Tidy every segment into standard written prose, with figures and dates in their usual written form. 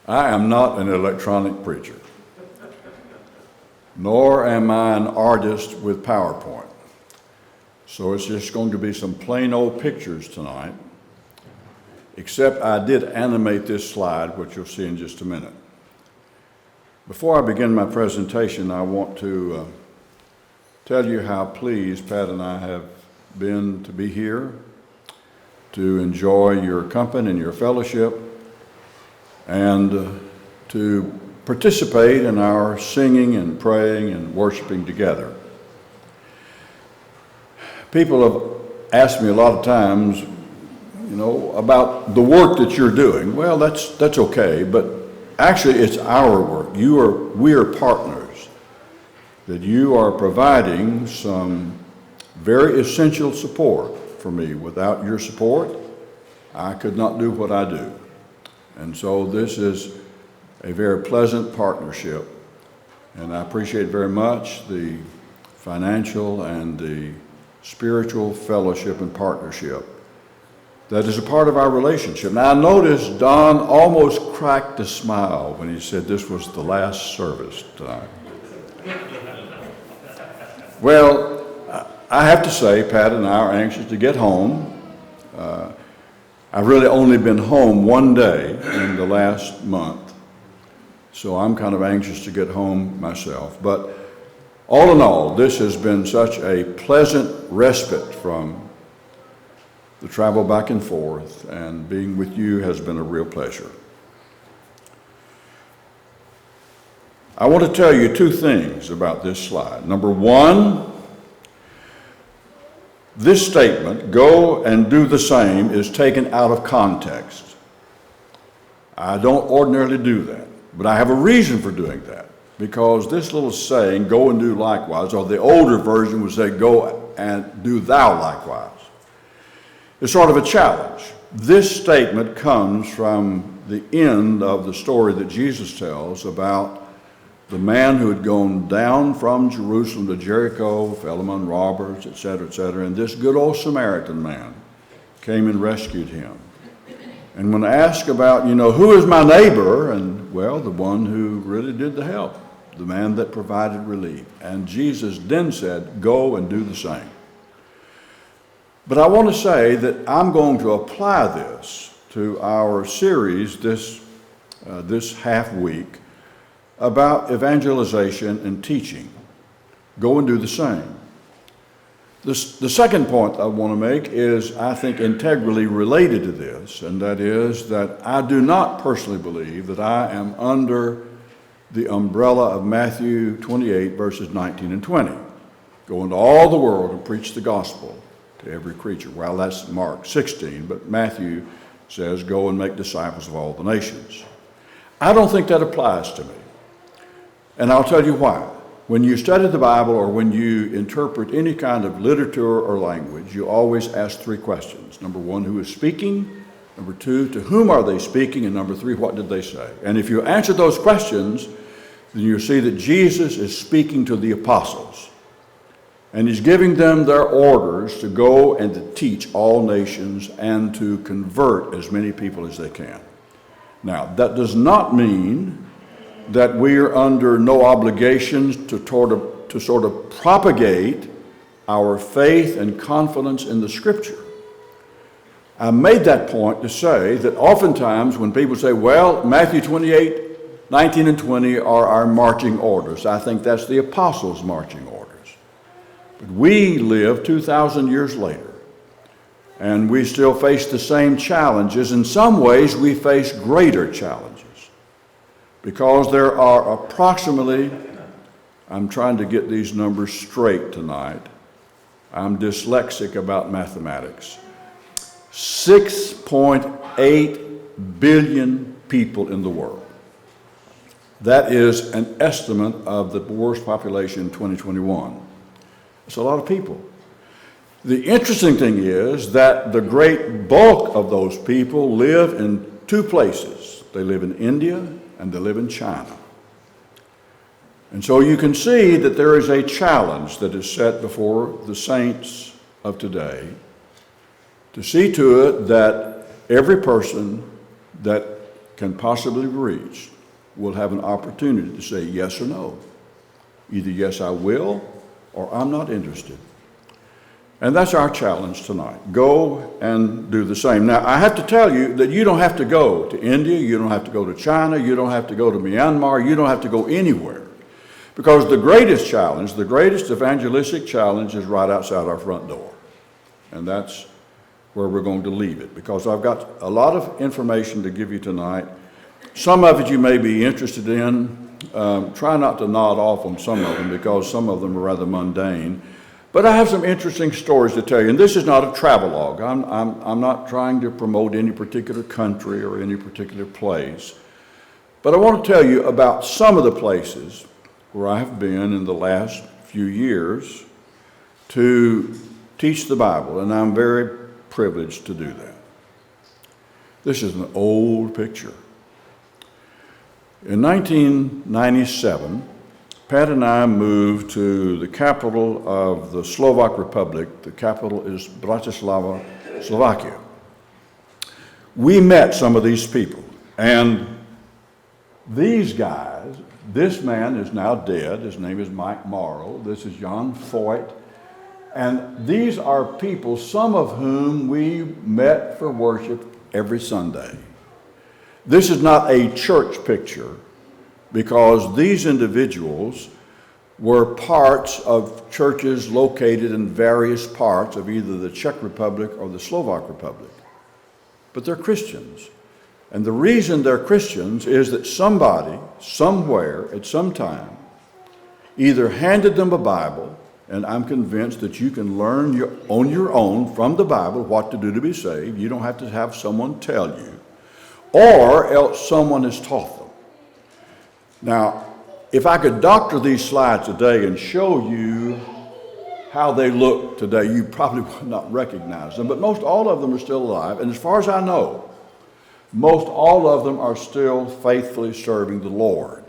I am not an electronic preacher, nor am I an artist with PowerPoint. So it's just going to be some plain old pictures tonight, except I did animate this slide, which you'll see in just a minute. Before I begin my presentation, I want to tell you how pleased Pat and I have been to be here, to enjoy your company and your fellowship, and to participate in our singing and praying and worshiping together. People have asked me a lot of times, about the work that you're doing. Well, that's okay, but actually it's our work. We are partners, that you are providing some very essential support for me. Without your support, I could not do what I do. And so this is a very pleasant partnership, and I appreciate very much the financial and the spiritual fellowship and partnership that is a part of our relationship. Now, I noticed Don almost cracked a smile when he said this was the last service tonight. Well, I have to say, Pat and I are anxious to get home. I've really only been home one day in the last month, so I'm kind of anxious to get home myself. But all in all, this has been such a pleasant respite from the travel back and forth, and being with you has been a real pleasure. I want to tell you two things about this slide. Number one, this statement, "Go and do the same," is taken out of context. I don't ordinarily do that, but I have a reason for doing that, because this little saying, "Go and do likewise," or the older version would say, "Go and do thou likewise," is sort of a challenge. This statement comes from the end of the story that Jesus tells about the man who had gone down from Jerusalem to Jericho, fell among robbers, etc., and this good old Samaritan man came and rescued him. And when asked about, who is my neighbor? And, well, the one who really did the help, the man that provided relief. And Jesus then said, "Go and do the same." But I want to say that I'm going to apply this to our series this half week about evangelization and teaching. Go and do the same. The second point I want to make is, I think, integrally related to this, and that is that I do not personally believe that I am under the umbrella of Matthew 28, verses 19 and 20. Go into all the world and preach the gospel to every creature. Well, that's Mark 16, but Matthew says, "Go and make disciples of all the nations." I don't think that applies to me. And I'll tell you why. When you study the Bible or when you interpret any kind of literature or language, you always ask three questions. Number one, who is speaking? Number two, to whom are they speaking? And number three, what did they say? And if you answer those questions, then you see that Jesus is speaking to the apostles. And he's giving them their orders to go and to teach all nations and to convert as many people as they can. Now, that does not mean that we are under no obligations to sort of propagate our faith and confidence in the Scripture. I made that point to say that oftentimes when people say, well, Matthew 28, 19 and 20 are our marching orders, I think that's the apostles' marching orders. But we live 2,000 years later, and we still face the same challenges. In some ways, we face greater challenges. Because there are approximately, I'm trying to get these numbers straight tonight. I'm dyslexic about mathematics. 6.8 billion people in the world. That is an estimate of the world's population in 2021. It's a lot of people. The interesting thing is that the great bulk of those people live in two places. They live in India and they live in China. And so you can see that there is a challenge that is set before the saints of today to see to it that every person that can possibly reach will have an opportunity to say yes or no. Either yes, I will, or I'm not interested. And that's our challenge tonight. Go and do the same. Now, I have to tell you that you don't have to go to India, you don't have to go to China, you don't have to go to Myanmar, you don't have to go anywhere. Because the greatest challenge, the greatest evangelistic challenge is right outside our front door. And that's where we're going to leave it. Because I've got a lot of information to give you tonight. Some of it you may be interested in. Try not to nod off on some of them because some of them are rather mundane. But I have some interesting stories to tell you, and this is not a travelogue. I'm not trying to promote any particular country or any particular place. But I want to tell you about some of the places where I have been in the last few years to teach the Bible, and I'm very privileged to do that. This is an old picture. In 1997, Pat and I moved to the capital of the Slovak Republic. The capital is Bratislava, Slovakia. We met some of these people, and these guys, this man is now dead. His name is Mike Morrow. This is Jan Foyt. And these are people, some of whom we met for worship every Sunday. This is not a church picture, because these individuals were parts of churches located in various parts of either the Czech Republic or the Slovak Republic. But they're Christians. And the reason they're Christians is that somebody, somewhere, at some time, either handed them a Bible, and I'm convinced that you can learn on your own from the Bible what to do to be saved. You don't have to have someone tell you. Or else someone has taught them. Now, if I could doctor these slides today and show you how they look today, you probably would not recognize them, but most all of them are still alive, and as far as I know, most all of them are still faithfully serving the Lord.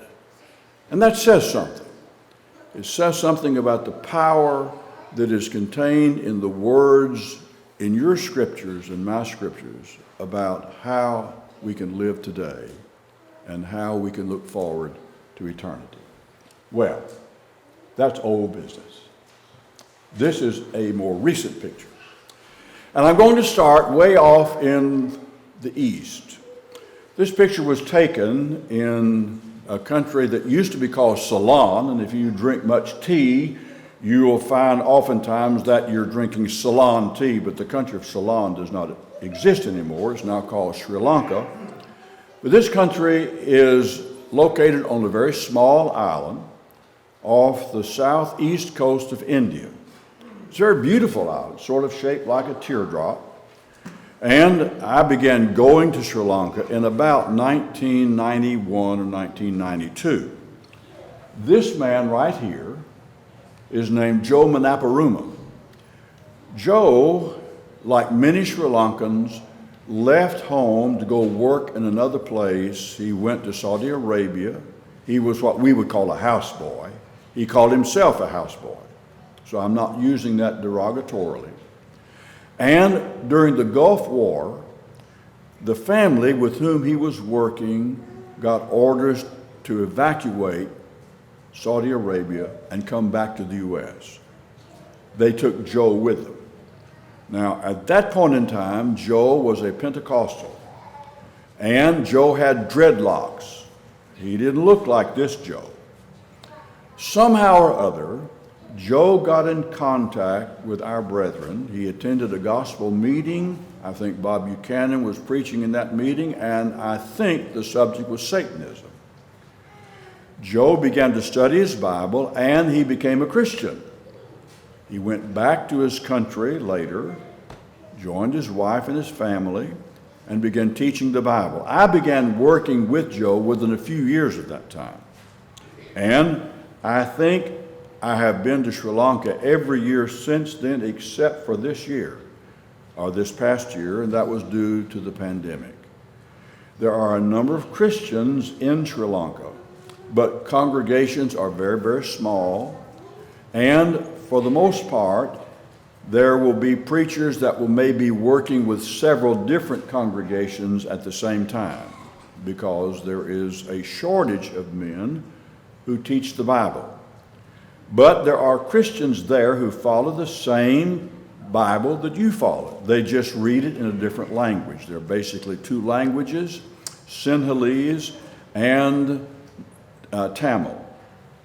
And that says something. It says something about the power that is contained in the words in your scriptures and my scriptures about how we can live today and how we can look forward to eternity. Well, that's old business. This is a more recent picture. And I'm going to start way off in the east. This picture was taken in a country that used to be called Ceylon, and if you drink much tea, you will find oftentimes that you're drinking Ceylon tea, but the country of Ceylon does not exist anymore. It's now called Sri Lanka. But this country is located on a very small island off the southeast coast of India. It's a very beautiful island, sort of shaped like a teardrop. And I began going to Sri Lanka in about 1991 or 1992. This man right here is named Joe Manaparuma. Joe, like many Sri Lankans, left home to go work in another place. He went to Saudi Arabia. He was what we would call a houseboy. He called himself a houseboy. So I'm not using that derogatorily. And during the Gulf War, the family with whom he was working got orders to evacuate Saudi Arabia and come back to the U.S. They took Joe with them. Now, at that point in time, Joe was a Pentecostal, and Joe had dreadlocks. He didn't look like this Joe. Somehow or other, Joe got in contact with our brethren. He attended a gospel meeting. I think Bob Buchanan was preaching in that meeting, and I think the subject was Satanism. Joe began to study his Bible, and he became a Christian. He went back to his country later, joined his wife and his family, and began teaching the Bible. I began working with Joe within a few years of that time. And I think I have been to Sri Lanka every year since then, except for this year, or this past year, and that was due to the pandemic. There are a number of Christians in Sri Lanka, but congregations are very, very small, and for the most part, there will be preachers that will maybe working with several different congregations at the same time. because there is a shortage of men who teach the Bible. But there are Christians there who follow the same Bible that you follow. They just read it in a different language. There are basically two languages, Sinhalese and Tamil.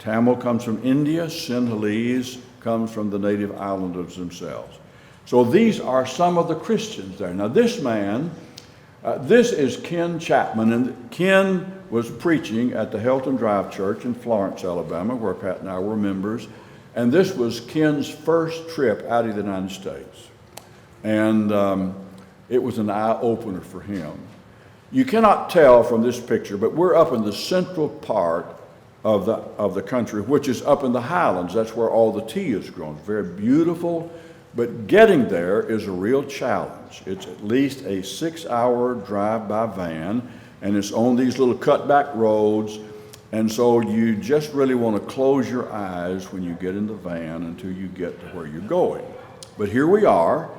Tamil comes from India, Sinhalese comes from the native islanders themselves. So these are some of the Christians there. Now this man, this is Ken Chapman, and Ken was preaching at the Helton Drive Church in Florence, Alabama, where Pat and I were members. And this was Ken's first trip out of the United States. And it was an eye-opener for him. You cannot tell from this picture, but we're up in the central part of the country, which is up in the highlands. That's where all the tea is grown. It's very beautiful, but getting there is a real challenge. It's at least a 6-hour drive by van, and it's on these little cutback roads. And so you just really want to close your eyes when you get in the van until you get to where you're going. But here we are,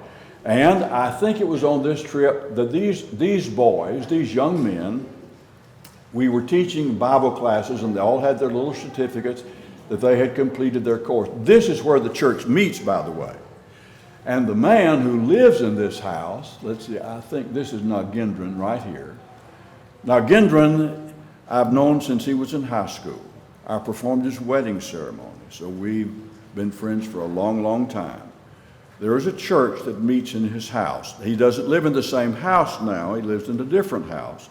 and I think it was on this trip that these boys, these young men, we were teaching Bible classes, and they all had their little certificates that they had completed their course. This is where the church meets, by the way. And the man who lives in this house, let's see, I think this is Nagendran right here. Nagendran, I've known since he was in high school. I performed his wedding ceremony, so we've been friends for a long, long time. There is a church that meets in his house. He doesn't live in the same house now. He lives in a different house.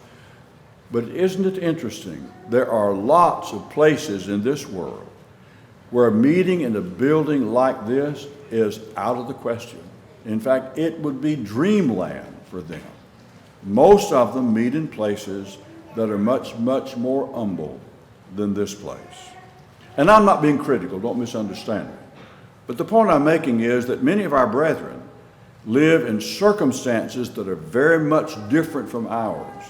But isn't it interesting? There are lots of places in this world where a meeting in a building like this is out of the question. In fact, it would be dreamland for them. Most of them meet in places that are much, much more humble than this place. And I'm not being critical, don't misunderstand me. But the point I'm making is that many of our brethren live in circumstances that are very much different from ours.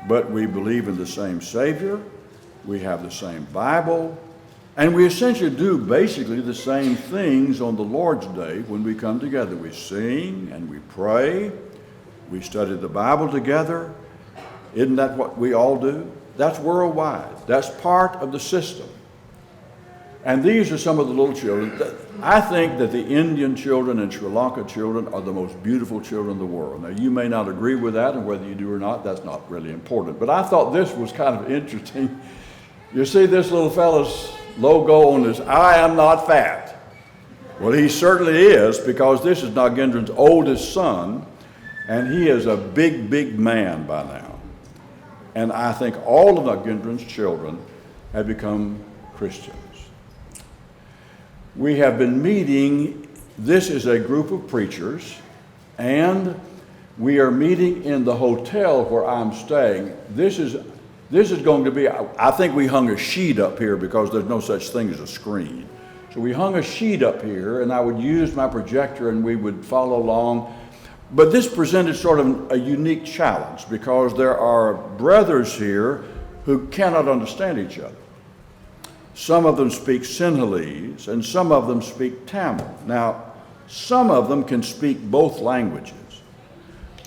But we believe in the same Savior, we have the same Bible, and we essentially do basically the same things on the Lord's Day when we come together. We sing and we pray, we study the Bible together. Isn't that what we all do? That's worldwide. That's part of the system. And these are some of the little children. I think that the Indian children and Sri Lanka children are the most beautiful children in the world. Now, you may not agree with that, and whether you do or not, that's not really important. But I thought this was kind of interesting. You see this little fella's logo on his, I am not fat. Well, he certainly is, because this is Nagendran's oldest son, and he is a big, big man by now. And I think all of Nagendran's children have become Christians. We have been meeting, this is a group of preachers, and we are meeting in the hotel where I'm staying. This is going to be, I think we hung a sheet up here because there's no such thing as a screen. So we hung a sheet up here, and I would use my projector and we would follow along. But this presented sort of a unique challenge because there are brothers here who cannot understand each other. Some of them speak Sinhalese and some of them speak Tamil. Now, some of them can speak both languages.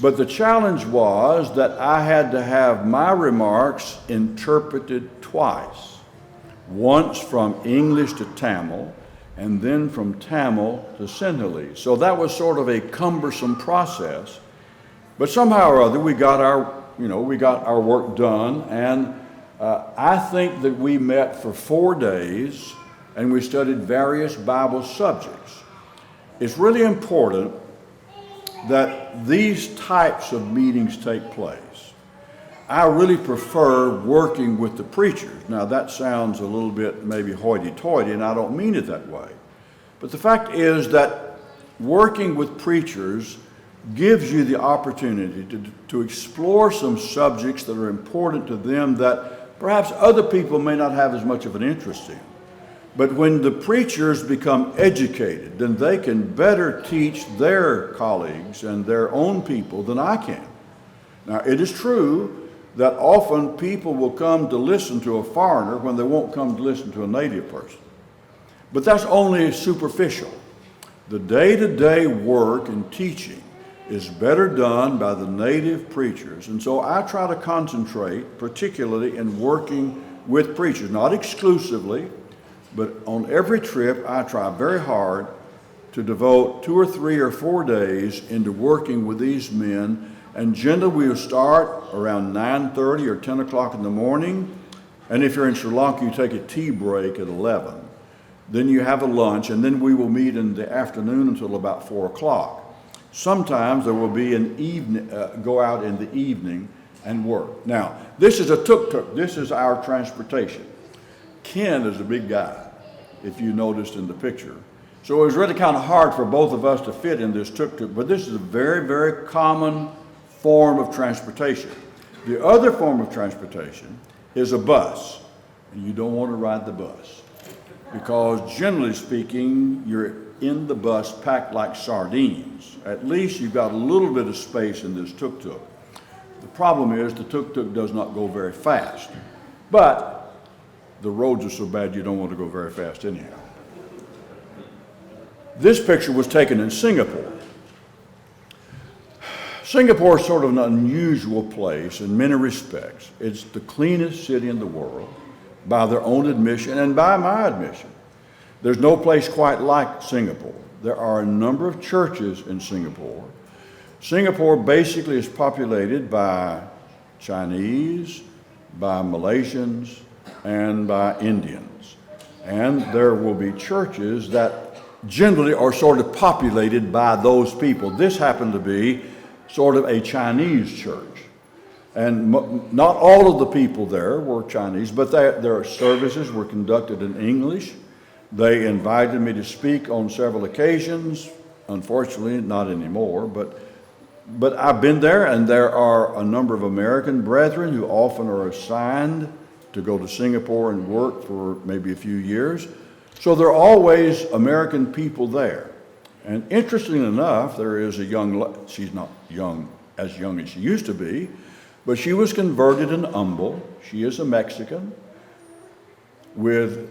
But the challenge was that I had to have my remarks interpreted twice. Once from English to Tamil, and then from Tamil to Sinhalese. So that was sort of a cumbersome process. But somehow or other, we got our work done, and I think that we met for 4 days, and we studied various Bible subjects. It's really important that these types of meetings take place. I really prefer working with the preachers. Now that sounds a little bit maybe hoity-toity, and I don't mean it that way. But the fact is that working with preachers gives you the opportunity to explore some subjects that are important to them that perhaps other people may not have as much of an interest in. But when the preachers become educated, then they can better teach their colleagues and their own people than I can. Now, it is true that often people will come to listen to a foreigner when they won't come to listen to a native person. But that's only superficial. The day-to-day work and teaching is better done by the native preachers. And so I try to concentrate particularly in working with preachers, not exclusively, but on every trip I try very hard to devote 2 or 3 or 4 days into working with these men. And generally we will start around 9:30 or 10 o'clock in the morning. And if you're in Sri Lanka, you take a tea break at 11. Then you have a lunch, and then we will meet in the afternoon until about 4 o'clock. Sometimes there will be an evening, go out in the evening and work. Now, this is a tuk-tuk. This is our transportation. Ken is a big guy, if you noticed in the picture. So it was really kind of hard for both of us to fit in this tuk-tuk, but this is a very, very common form of transportation. The other form of transportation is a bus, and you don't want to ride the bus because generally speaking, you're in the bus packed like sardines. At least you've got a little bit of space in this tuk-tuk. The problem is the tuk-tuk does not go very fast, but the roads are so bad you don't want to go very fast anyhow. This picture was taken in Singapore. Singapore is sort of an unusual place in many respects. It's the cleanest city in the world by their own admission and by my admission. There's no place quite like Singapore. There are a number of churches in Singapore. Singapore basically is populated by Chinese, by Malaysians, and by Indians. And there will be churches that generally are sort of populated by those people. This happened to be sort of a Chinese church. And not all of the people there were Chinese, but their services were conducted in English. They invited me to speak on several occasions. Unfortunately, not anymore, but I've been there, and there are a number of American brethren who often are assigned to go to Singapore and work for maybe a few years. So there are always American people there. And interestingly enough, there is a she's not as young as she used to be, but she was converted in Humble. She is a Mexican with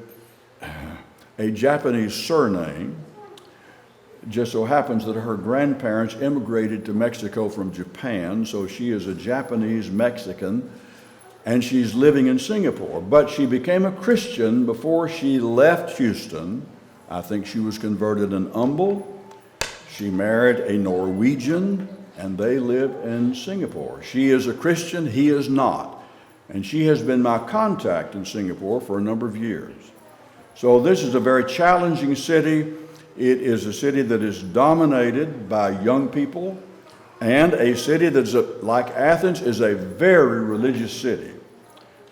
a Japanese surname. It just so happens that her grandparents immigrated to Mexico from Japan, so she is a Japanese Mexican, and she's living in Singapore. But she became a Christian before she left Houston. I think she was converted in Humble. She married a Norwegian, and they live in Singapore. She is a Christian, he is not. And she has been my contact in Singapore for a number of years. So this is a very challenging city. It is a city that is dominated by young people, and a city that's like Athens is a very religious city.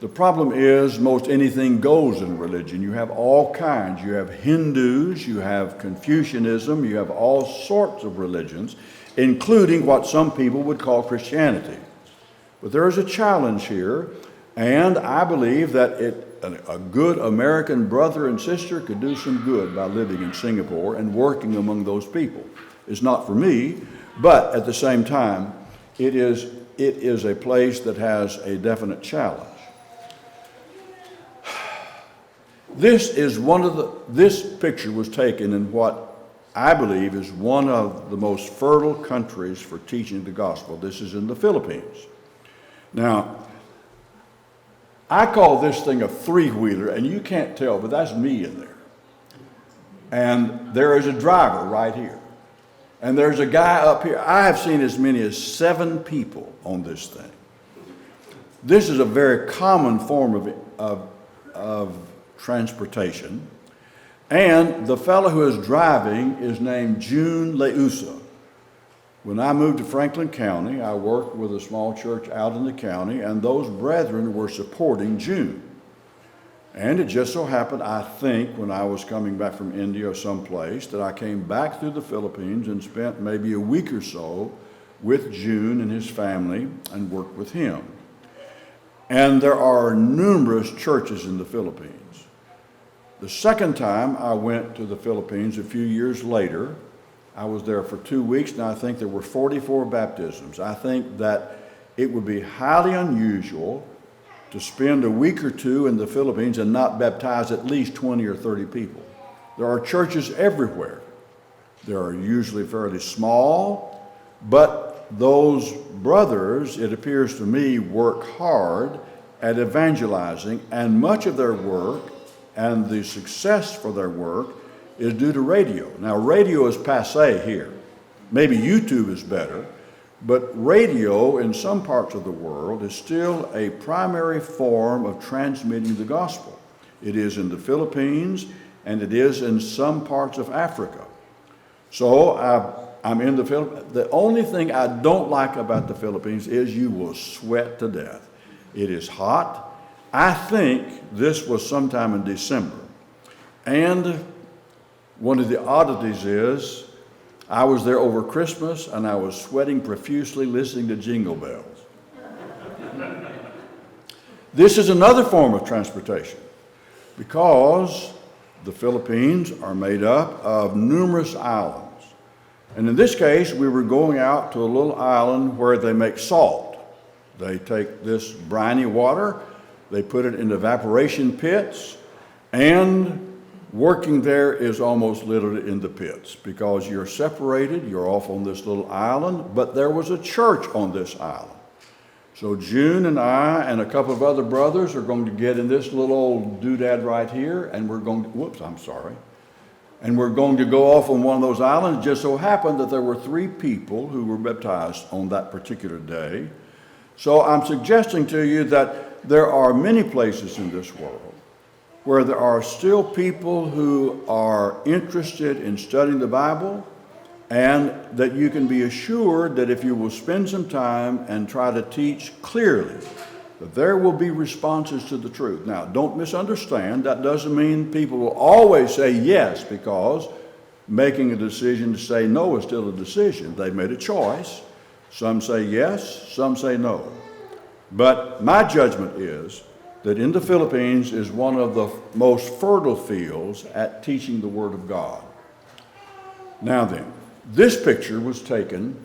The problem is most anything goes in religion. You have all kinds. You have Hindus, you have Confucianism, you have all sorts of religions, including what some people would call Christianity. But there is a challenge here, and I believe that a good American brother and sister could do some good by living in Singapore and working among those people. It's not for me, but at the same time, it is a place that has a definite challenge. This picture was taken in what I believe is one of the most fertile countries for teaching the gospel. This is in the Philippines. Now, I call this thing a three-wheeler, and you can't tell, but that's me in there. And there is a driver right here. And there's a guy up here. I have seen as many as 7 people on this thing. This is a very common form of transportation. And the fellow who is driving is named June Leusa. When I moved to Franklin County, I worked with a small church out in the county, and those brethren were supporting June. And it just so happened, I think, when I was coming back from India or someplace, that I came back through the Philippines and spent maybe a week or so with June and his family and worked with him. And there are numerous churches in the Philippines. The second time I went to the Philippines a few years later, I was there for 2 weeks, and I think there were 44 baptisms. I think that it would be highly unusual to spend a week or two in the Philippines and not baptize at least 20 or 30 people. There are churches everywhere. They are usually fairly small. But those brothers, it appears to me, work hard at evangelizing, and much of their work and the success for their work is due to radio. Now, radio is passé here. Maybe YouTube is better, but radio in some parts of the world is still a primary form of transmitting the gospel. It is in the Philippines, and it is in some parts of Africa. So I'm in the Philippines. The only thing I don't like about the Philippines is you will sweat to death. It is hot. I think this was sometime in December. And one of the oddities is I was there over Christmas and I was sweating profusely listening to Jingle Bells. This is another form of transportation because the Philippines are made up of numerous islands. And in this case, we were going out to a little island where they make salt. They take this briny water, they put it in evaporation pits, and working there is almost literally in the pits because you're separated, you're off on this little island, but there was a church on this island. So June and I and a couple of other brothers are going to get in this little old doodad right here, and we're going to, and we're going to go off on one of those islands. It just so happened that there were 3 people who were baptized on that particular day. So I'm suggesting to you that there are many places in this world where there are still people who are interested in studying the Bible, and that you can be assured that if you will spend some time and try to teach clearly, that there will be responses to the truth. Now, don't misunderstand. That doesn't mean people will always say yes, because making a decision to say no is still a decision. They've made a choice. Some say yes, some say no. But my judgment is that in the Philippines is one of the most fertile fields at teaching the Word of God. Now then, this picture was taken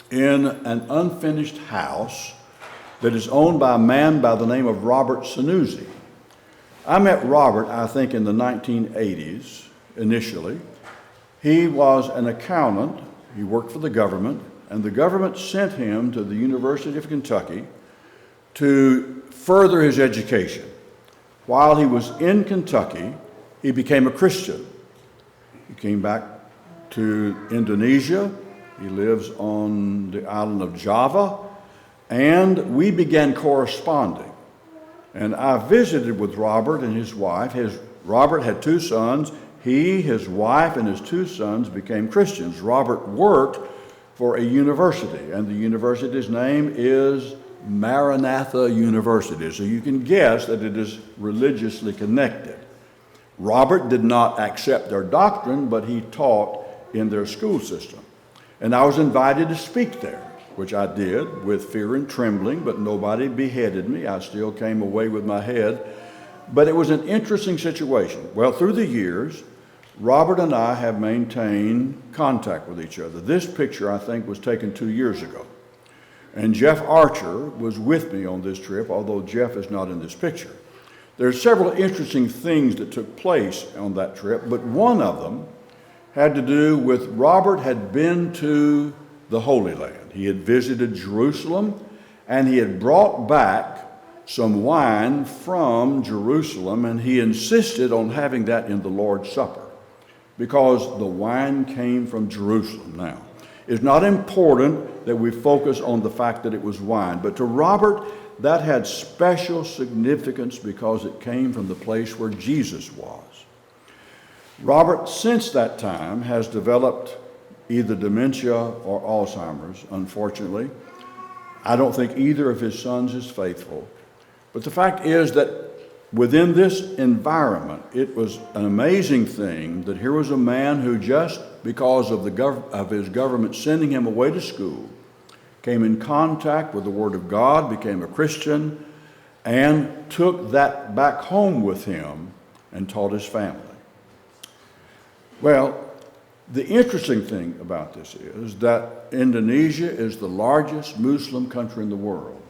in an unfinished house that is owned by a man by the name of Robert Sanusi. I met Robert, I think, in the 1980s initially. He was an accountant. He worked for the government, and the government sent him to the University of Kentucky to further his education. While he was in Kentucky, he became a Christian. He came back to Indonesia. He lives on the island of Java, and we began corresponding. And I visited with Robert and his wife. Robert had 2 sons. He, his wife, and his 2 sons became Christians. Robert worked for a university, and the university's name is Maranatha University. So you can guess that it is religiously connected. Robert did not accept their doctrine, but he taught in their school system. And I was invited to speak there, which I did with fear and trembling, but nobody beheaded me. I still came away with my head. But it was an interesting situation. Well, through the years, Robert and I have maintained contact with each other. This picture, I think, was taken 2 years ago. And Jeff Archer was with me on this trip, although Jeff is not in this picture. There are several interesting things that took place on that trip, but one of them had to do with Robert had been to the Holy Land. He had visited Jerusalem, and he had brought back some wine from Jerusalem, and he insisted on having that in the Lord's Supper because the wine came from Jerusalem. Now, it's not important that we focus on the fact that it was wine, but to Robert, that had special significance because it came from the place where Jesus was. Robert, since that time, has developed either dementia or Alzheimer's, unfortunately. I don't think either of his sons is faithful. But the fact is that within this environment, it was an amazing thing that here was a man who just because of his government sending him away to school, came in contact with the Word of God, became a Christian, and took that back home with him and taught his family. Well, the interesting thing about this is that Indonesia is the largest Muslim country in the world.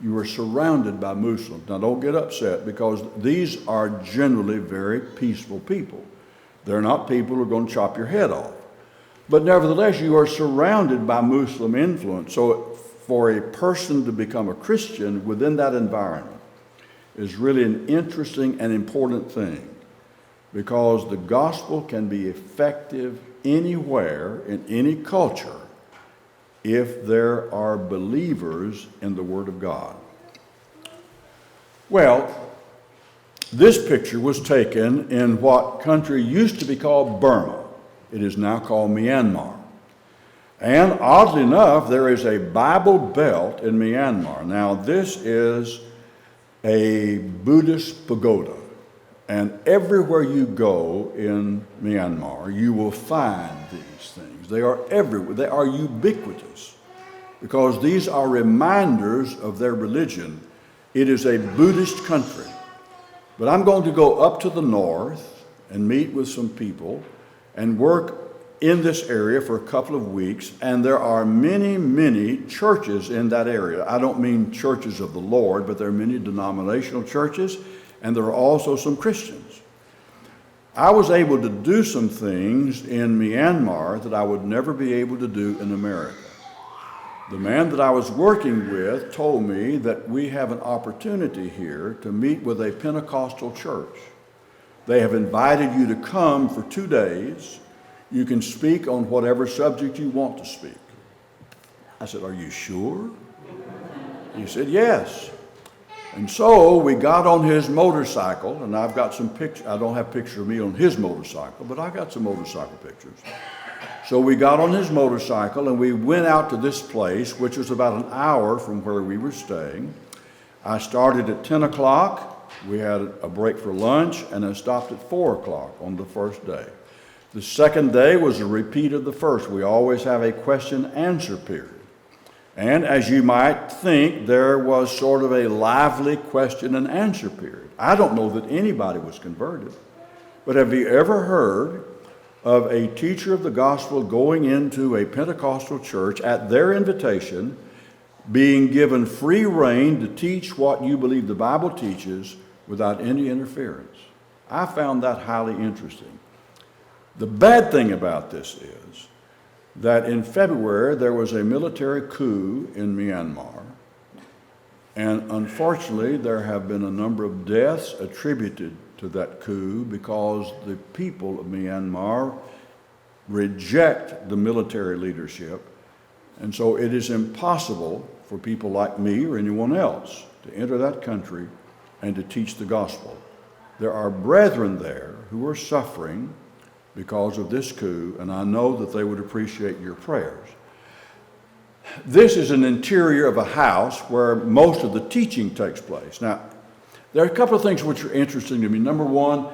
You are surrounded by Muslims. Now, don't get upset because these are generally very peaceful people. They're not people who are going to chop your head off. But nevertheless, you are surrounded by Muslim influence. So for a person to become a Christian within that environment is really an interesting and important thing, because the gospel can be effective anywhere in any culture if there are believers in the Word of God. Well, this picture was taken in what country used to be called Burma. It is now called Myanmar. And oddly enough, there is a Bible Belt in Myanmar. Now, this is a Buddhist pagoda. And everywhere you go in Myanmar, you will find these things. They are everywhere. They are ubiquitous, because these are reminders of their religion. It is a Buddhist country. But I'm going to go up to the north and meet with some people and work in this area for a couple of weeks. And there are many, many churches in that area. I don't mean churches of the Lord, but there are many denominational churches, and there are also some Christians. I was able to do some things in Myanmar that I would never be able to do in America. The man that I was working with told me that we have an opportunity here to meet with a Pentecostal church. They have invited you to come for 2 days. You can speak on whatever subject you want to speak. I said, "Are you sure?" He said, "Yes." And so we got on his motorcycle, and I've got some pictures. I don't have pictures of me on his motorcycle, but I got some motorcycle pictures. So we got on his motorcycle and we went out to this place, which was about an hour from where we were staying. I started at 10 o'clock. We had a break for lunch, and I stopped at 4 o'clock on the first day. The second day was a repeat of the first. We always have a question-answer period. And as you might think, there was sort of a lively question and answer period. I don't know that anybody was converted, but have you ever heard of a teacher of the gospel going into a Pentecostal church at their invitation, being given free rein to teach what you believe the Bible teaches without any interference? I found that highly interesting. The bad thing about this is that in February there was a military coup in Myanmar, and unfortunately there have been a number of deaths attributed to that coup because the people of Myanmar reject the military leadership, and so it is impossible for people like me or anyone else to enter that country and to teach the gospel. There are brethren there who are suffering because of this coup, and I know that they would appreciate your prayers. This is an interior of a house where most of the teaching takes place. Now, there are a couple of things which are interesting to me. Number one,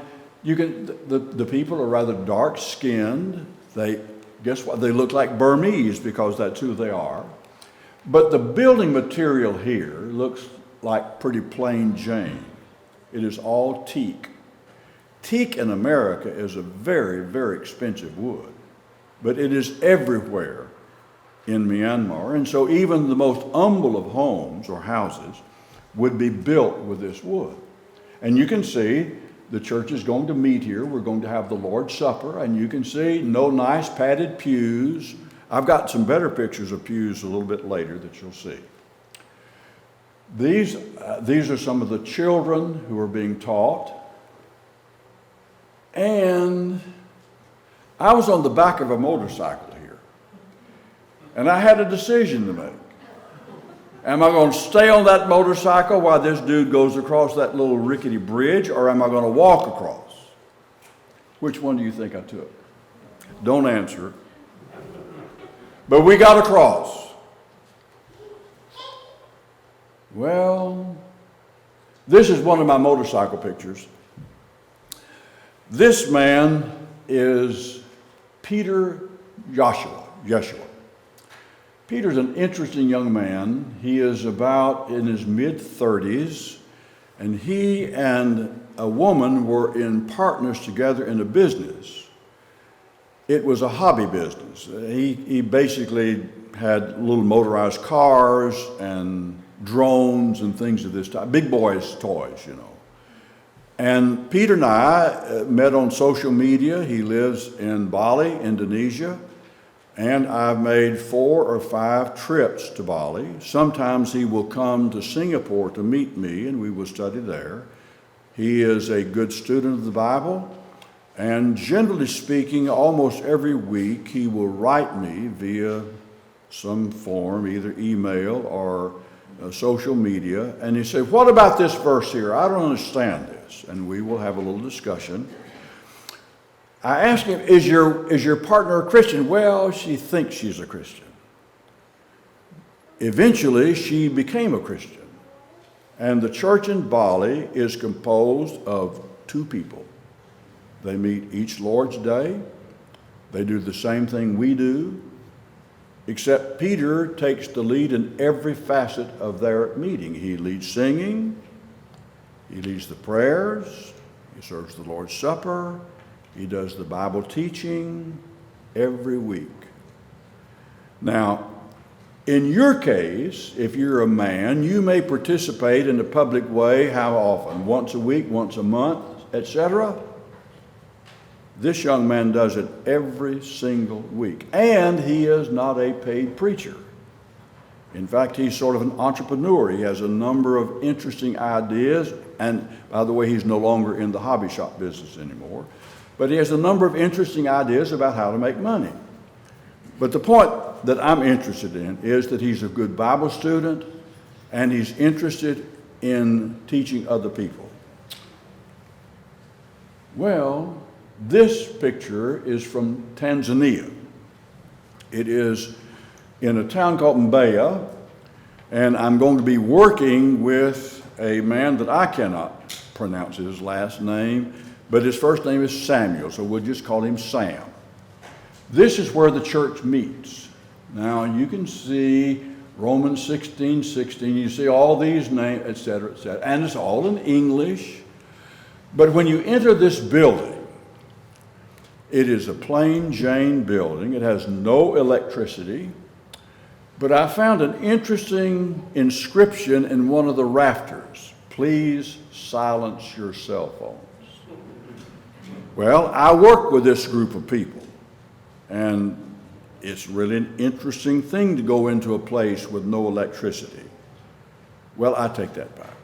the people are rather dark-skinned. Guess what? They look like Burmese because that's who they are. But the building material here looks like pretty plain Jane. It is all teak. Teak in America is a very, very expensive wood, but it is everywhere in Myanmar. And so even the most humble of homes or houses would be built with this wood. And you can see the church is going to meet here. We're going to have the Lord's Supper, and you can see no nice padded pews. I've got some better pictures of pews a little bit later that you'll see. These are some of the children who are being taught. And I was on the back of a motorcycle here, and I had a decision to make. Am I going to stay on that motorcycle while this dude goes across that little rickety bridge, or am I going to walk across? Which one do you think I took? Don't answer. But we got across. Well, this is one of my motorcycle pictures. This man is Peter Joshua. Peter's an interesting young man. He is about in his mid-30s, and he and a woman were in partners together in a business. It was a hobby business. He basically had little motorized cars and drones and things of this type, big boys' toys, you know. And Peter and I met on social media. He lives in Bali, Indonesia. And I've made 4 or 5 trips to Bali. Sometimes he will come to Singapore to meet me, and we will study there. He is a good student of the Bible, and generally speaking, almost every week he will write me via some form, either email or social media, and he said, "What about this verse here? I don't understand this." And we will have a little discussion. I asked him, is your partner a Christian? Well, she thinks she's a Christian. Eventually, she became a Christian. And the church in Bali is composed of 2 people. They meet each Lord's Day. They do the same thing we do, except Peter takes the lead in every facet of their meeting. He leads singing, he leads the prayers, he serves the Lord's Supper, he does the Bible teaching every week. Now, in your case, if you're a man, you may participate in a public way. How often? Once a week, once a month, etc. This young man does it every single week. And he is not a paid preacher. In fact, he's sort of an entrepreneur. He has a number of interesting ideas. And by the way, he's no longer in the hobby shop business anymore. But he has a number of interesting ideas about how to make money. But the point that I'm interested in is that he's a good Bible student and he's interested in teaching other people. Well, this picture is from Tanzania. It is in a town called Mbeya, and I'm going to be working with a man that I cannot pronounce his last name, but his first name is Samuel, so we'll just call him Sam. This is where the church meets. Now, you can see Romans 16:16. You see all these names, etc., etc., and it's all in English. But when you enter this building, it is a plain Jane building. It has no electricity. But I found an interesting inscription in one of the rafters. "Please silence your cell phones." Well, I work with this group of people, and it's really an interesting thing to go into a place with no electricity. Well, I take that back.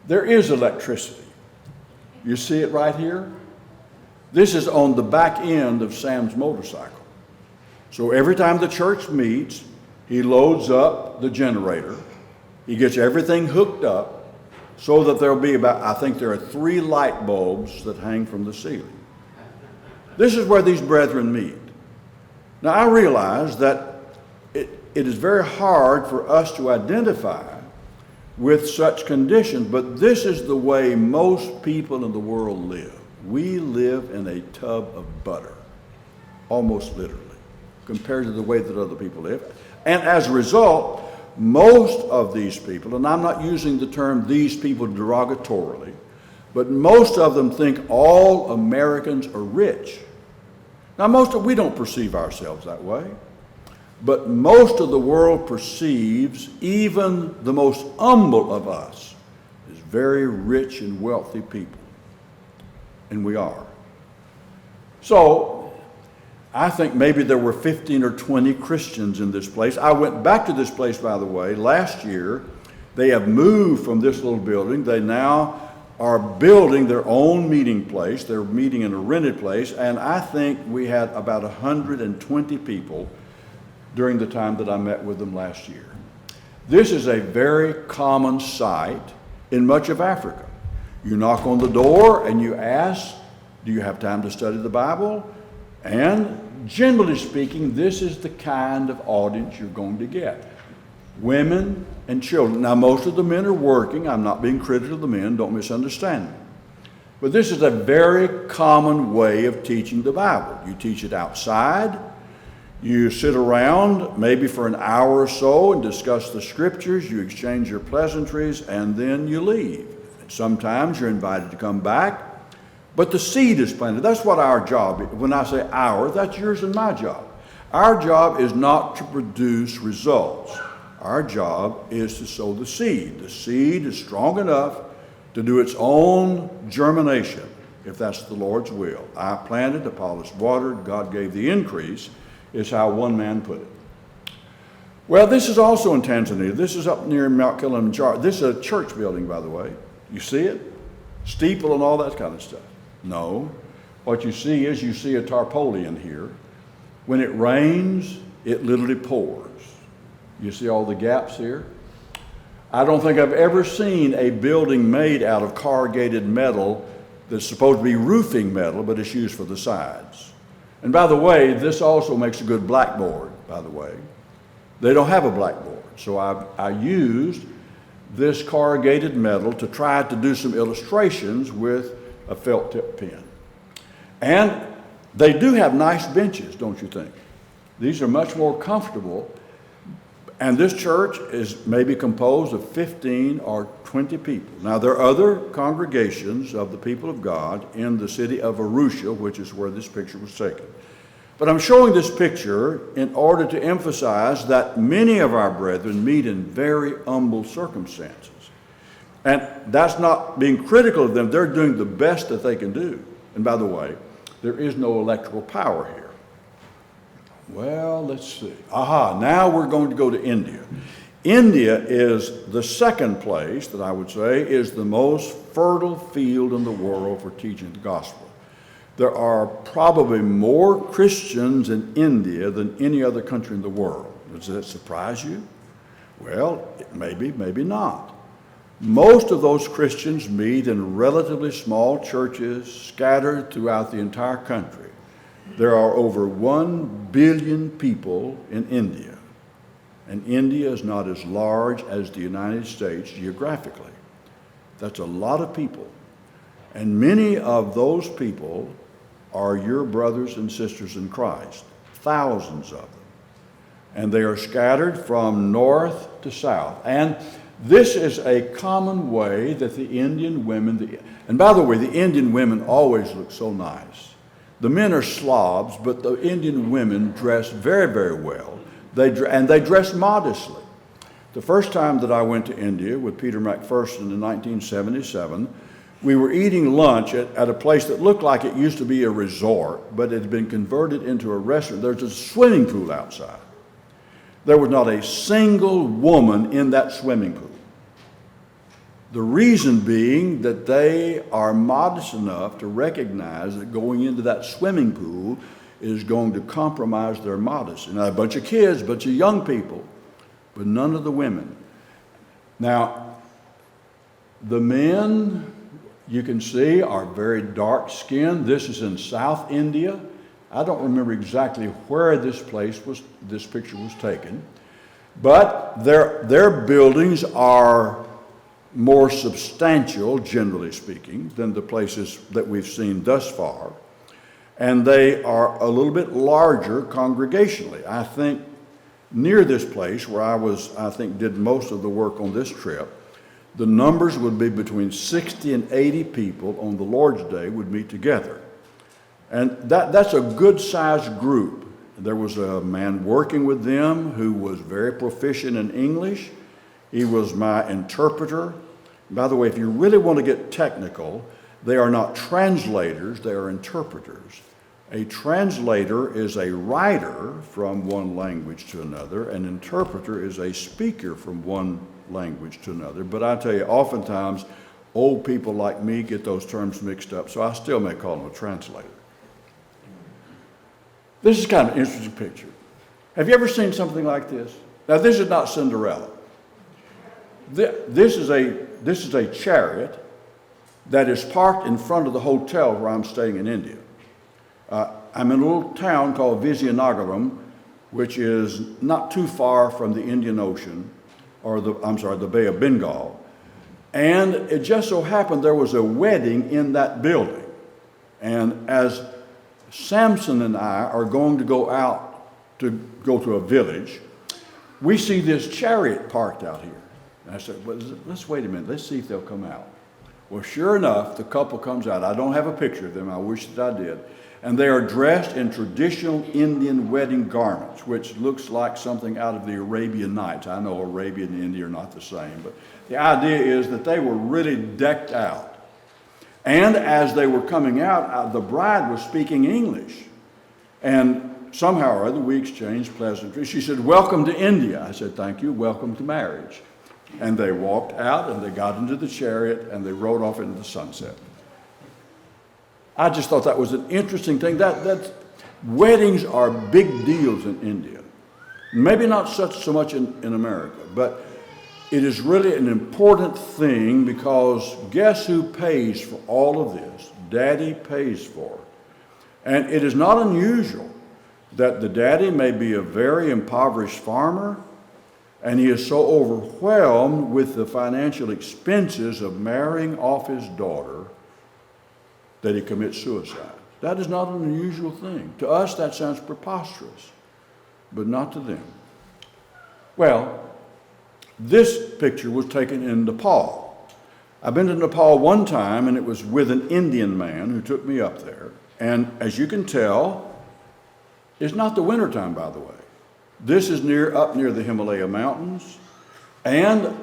There is electricity. You see it right here? This is on the back end of Sam's motorcycle. So every time the church meets, he loads up the generator. He gets everything hooked up so that there'll be about, I think there are 3 light bulbs that hang from the ceiling. This is where these brethren meet. Now, I realize that it is very hard for us to identify with such conditions, but this is the way most people in the world live. We live in a tub of butter, almost literally, compared to the way that other people live. And as a result, most of these people, and I'm not using the term "these people" derogatorily, but most of them think all Americans are rich. Now, we don't perceive ourselves that way, but most of the world perceives even the most humble of us as very rich and wealthy people. And we are. So, I think maybe there were 15 or 20 Christians in this place. I went back to this place, by the way, last year. They have moved from this little building. They now are building their own meeting place. They're meeting in a rented place, and I think we had about 120 people during the time that I met with them last year. This is a very common sight in much of Africa. You knock on the door and you ask, "Do you have time to study the Bible?" And generally speaking, this is the kind of audience you're going to get. Women and children. Now, most of the men are working. I'm not being critical of the men. Don't misunderstand me. But this is a very common way of teaching the Bible. You teach it outside. You sit around maybe for an hour or so and discuss the scriptures. You exchange your pleasantries, and then you leave. Sometimes you're invited to come back. But the seed is planted. That's what our job is. When I say our, that's yours and my job. Our job is not to produce results. Our job is to sow the seed. The seed is strong enough to do its own germination, if that's the Lord's will. I planted, Apollos watered, God gave the increase. is how one man put it. Well, this is also in Tanzania. This is up near Mount Kilimanjaro. This is a church building, by the way. You see it? Steeple and all that kind of stuff. No. What you see is you see a tarpaulin here. When it rains, it literally pours. You see all the gaps here? I don't think I've ever seen a building made out of corrugated metal that's supposed to be roofing metal, but it's used for the sides. And by the way, this also makes a good blackboard, by the way. They don't have a blackboard, so I used this corrugated metal to try to do some illustrations with a felt tip pen. And they do have nice benches, don't you think? These are much more comfortable. And this church is maybe composed of 15 or 20 people. Now, there are other congregations of the people of God in the city of Arusha, which is where this picture was taken. But I'm showing this picture in order to emphasize that many of our brethren meet in very humble circumstances. And that's not being critical of them. They're doing the best that they can do. And by the way, there is no electrical power here. Well, let's see. Now we're going to go to India. India is the second place that I would say is the most fertile field in the world for teaching the gospel. There are probably more Christians in India than any other country in the world. Does that surprise you? Well, maybe, maybe not. Most of those Christians meet in relatively small churches scattered throughout the entire country. There are over 1 billion people in India, and India is not as large as the United States geographically. That's a lot of people, and many of those people are your brothers and sisters in Christ, thousands of them, and they are scattered from north to south. And this is a common way that the Indian women, and by the way, the Indian women always look so nice. The men are slobs, but the Indian women dress very, very well. They dress modestly. The first time that I went to India with Peter McPherson in 1977, we were eating lunch at a place that looked like it used to be a resort, but it had been converted into a restaurant. There's a swimming pool outside. There was not a single woman in that swimming pool. The reason being that they are modest enough to recognize that going into that swimming pool is going to compromise their modesty. Now, a bunch of kids, a bunch of young people, but none of the women. Now, the men, you can see, are very dark-skinned. This is in South India. I don't remember exactly where this picture was taken, but their buildings are more substantial, generally speaking, than the places that we've seen thus far. And they are a little bit larger congregationally. I think near this place where I did most of the work on this trip, the numbers would be between 60 and 80 people on the Lord's Day would meet together. And that's a good-sized group. There was a man working with them who was very proficient in English. He was my interpreter. By the way, if you really want to get technical, they are not translators, they are interpreters. A translator is a writer from one language to another. An interpreter is a speaker from one language to another. But I tell you, oftentimes, old people like me get those terms mixed up, so I still may call them a translator. This is kind of an interesting picture. Have you ever seen something like this? Now, this is not Cinderella. This is a chariot that is parked in front of the hotel where I'm staying in India. I'm in a little town called Vizianagaram, which is not too far from the Indian Ocean, or the Bay of Bengal. And it just so happened there was a wedding in that building. And as Samson and I are going to go out to go to a village, we see this chariot parked out here. And I said, well, let's wait a minute. Let's see if they'll come out. Well, sure enough, the couple comes out. I don't have a picture of them. I wish that I did. And they are dressed in traditional Indian wedding garments, which looks like something out of the Arabian Nights. I know Arabia and India are not the same, but the idea is that they were really decked out. And as they were coming out, the bride was speaking English. And somehow or other we exchanged pleasantries. She said, "Welcome to India." I said, "Thank you, welcome to marriage." And they walked out and they got into the chariot and they rode off into the sunset. I just thought that was an interesting thing. Weddings are big deals in India. Maybe not so much in America, but it is really an important thing because guess who pays for all of this? Daddy pays for it. And it is not unusual that the daddy may be a very impoverished farmer and he is so overwhelmed with the financial expenses of marrying off his daughter that he commits suicide. That is not an unusual thing. To us, that sounds preposterous, but not to them. Well, this picture was taken in Nepal. I've been to Nepal one time, and it was with an Indian man who took me up there. And as you can tell, it's not the wintertime, by the way. This is up near the Himalaya mountains. And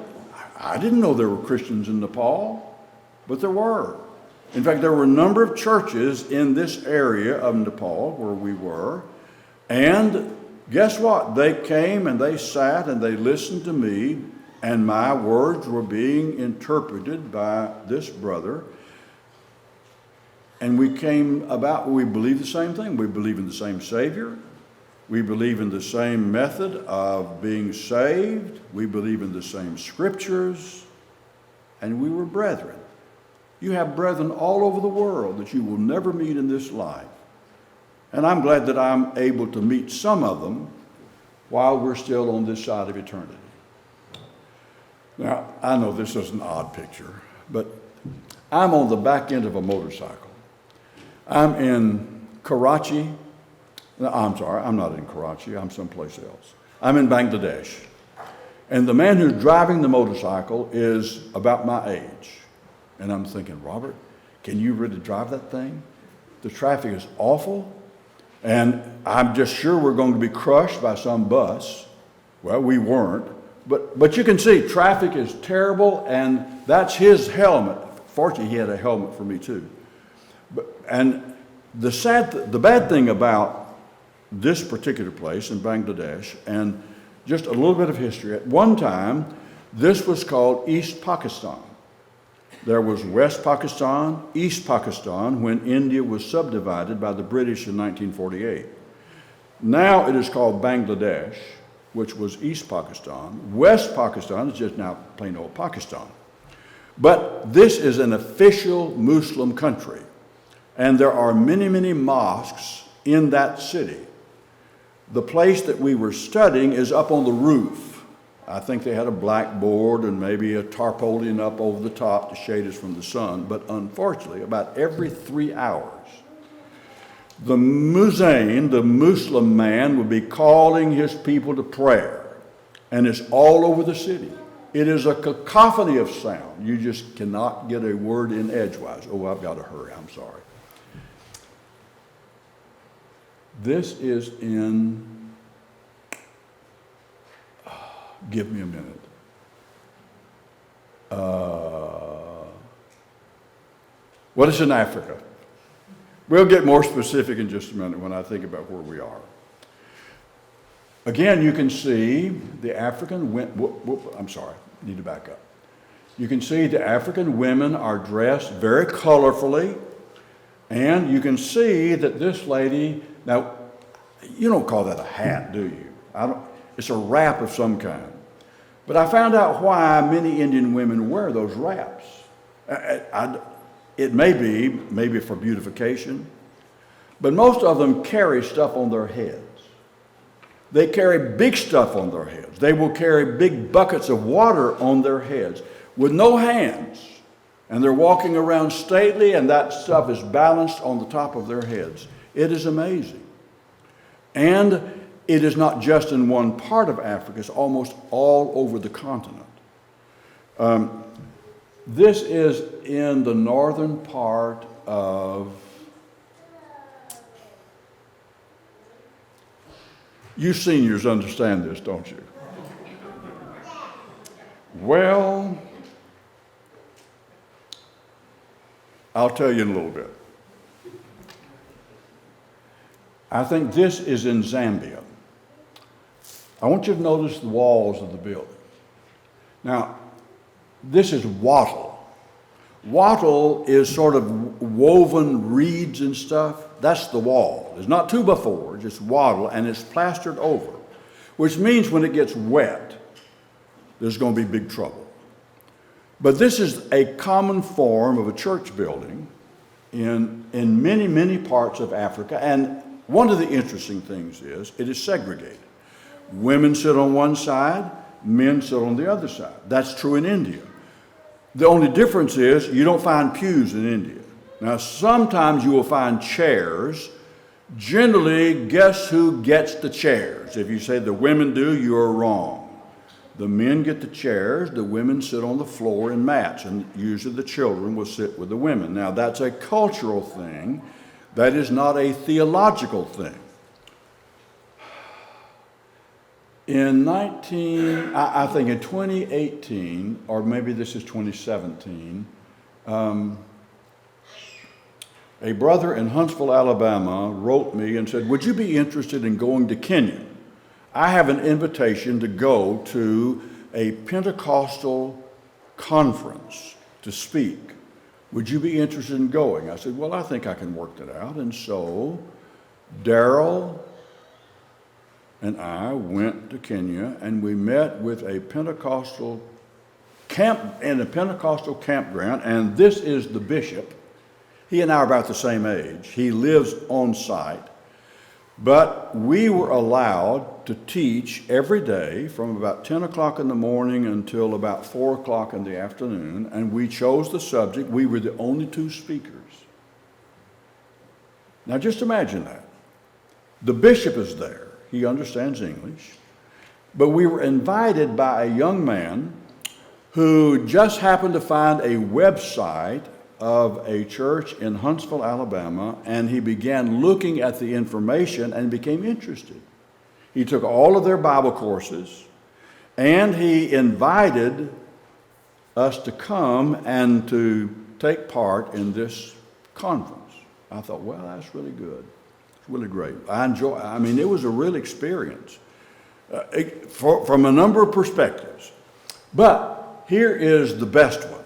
I didn't know there were Christians in Nepal, but there were. In fact, there were a number of churches in this area of Nepal where we were. And guess what? They came and they sat and they listened to me, and my words were being interpreted by this brother. And we believe the same thing. We believe in the same Savior. We believe in the same method of being saved. We believe in the same scriptures. And we were brethren. You have brethren all over the world that you will never meet in this life. And I'm glad that I'm able to meet some of them while we're still on this side of eternity. Now, I know this is an odd picture, but I'm on the back end of a motorcycle. I'm in Karachi. No, I'm sorry, I'm not in Karachi. I'm someplace else. I'm in Bangladesh. And the man who's driving the motorcycle is about my age. And I'm thinking, Robert, can you really drive that thing? The traffic is awful. And I'm just sure we're going to be crushed by some bus. Well, we weren't. But you can see traffic is terrible, and that's his helmet. Fortunately, he had a helmet for me too. And the bad thing about this particular place in Bangladesh, and just a little bit of history, at one time, this was called East Pakistan. There was West Pakistan, East Pakistan, when India was subdivided by the British in 1948. Now it is called Bangladesh, which was East Pakistan. West Pakistan is just now plain old Pakistan. But this is an official Muslim country, and there are many, many mosques in that city. The place that we were studying is up on the roof. I think they had a blackboard and maybe a tarpaulin up over the top to shade us from the sun. But unfortunately, about every 3 hours, the muezzin, the Muslim man, would be calling his people to prayer. And it's all over the city. It is a cacophony of sound. You just cannot get a word in edgewise. Oh, I've got to hurry. I'm sorry. This is in... Give me a minute. What is in Africa? We'll get more specific in just a minute when I think about where we are. Again, you can see the African I'm sorry, I need to back up. You can see the African women are dressed very colorfully, and you can see that this lady, now, you don't call that a hat, do you? It's a wrap of some kind. But I found out why many Indian women wear those wraps. It may be for beautification, but most of them carry stuff on their heads. They carry big stuff on their heads. They will carry big buckets of water on their heads with no hands. And they're walking around stately, and that stuff is balanced on the top of their heads. It is amazing. And it is not just in one part of Africa, it's almost all over the continent. This is in the northern part of... You seniors understand this, don't you? Well, I'll tell you in a little bit. I think this is in Zambia. I want you to notice the walls of the building. Now, this is wattle. Wattle is sort of woven reeds and stuff. That's the wall. It's not 2x4, it's wattle, and it's plastered over, which means when it gets wet, there's going to be big trouble. But this is a common form of a church building in many, many parts of Africa. And one of the interesting things is it is segregated. Women sit on one side, men sit on the other side. That's true in India. The only difference is you don't find pews in India. Now, sometimes you will find chairs. Generally, guess who gets the chairs? If you say the women do, you are wrong. The men get the chairs, the women sit on the floor in mats, and usually the children will sit with the women. Now, that's a cultural thing. That is not a theological thing. In I think in 2018, or maybe this is 2017, a brother in Huntsville, Alabama wrote me and said, would you be interested in going to Kenya? I have an invitation to go to a Pentecostal conference to speak. Would you be interested in going? I said, well, I think I can work that out. And so Daryl and I went to Kenya, and we met with a Pentecostal camp in a Pentecostal campground, and this is the bishop. He and I are about the same age. He lives on site, but we were allowed to teach every day from about 10 o'clock in the morning until about 4 o'clock in the afternoon, and we chose the subject. We were the only two speakers. Now just imagine that. The bishop is there. He understands English. But we were invited by a young man who just happened to find a website of a church in Huntsville, Alabama, and he began looking at the information and became interested. He took all of their Bible courses, and he invited us to come and to take part in this conference. I thought, well, that's really good. Really great. It was a real experience from a number of perspectives. But here is the best one.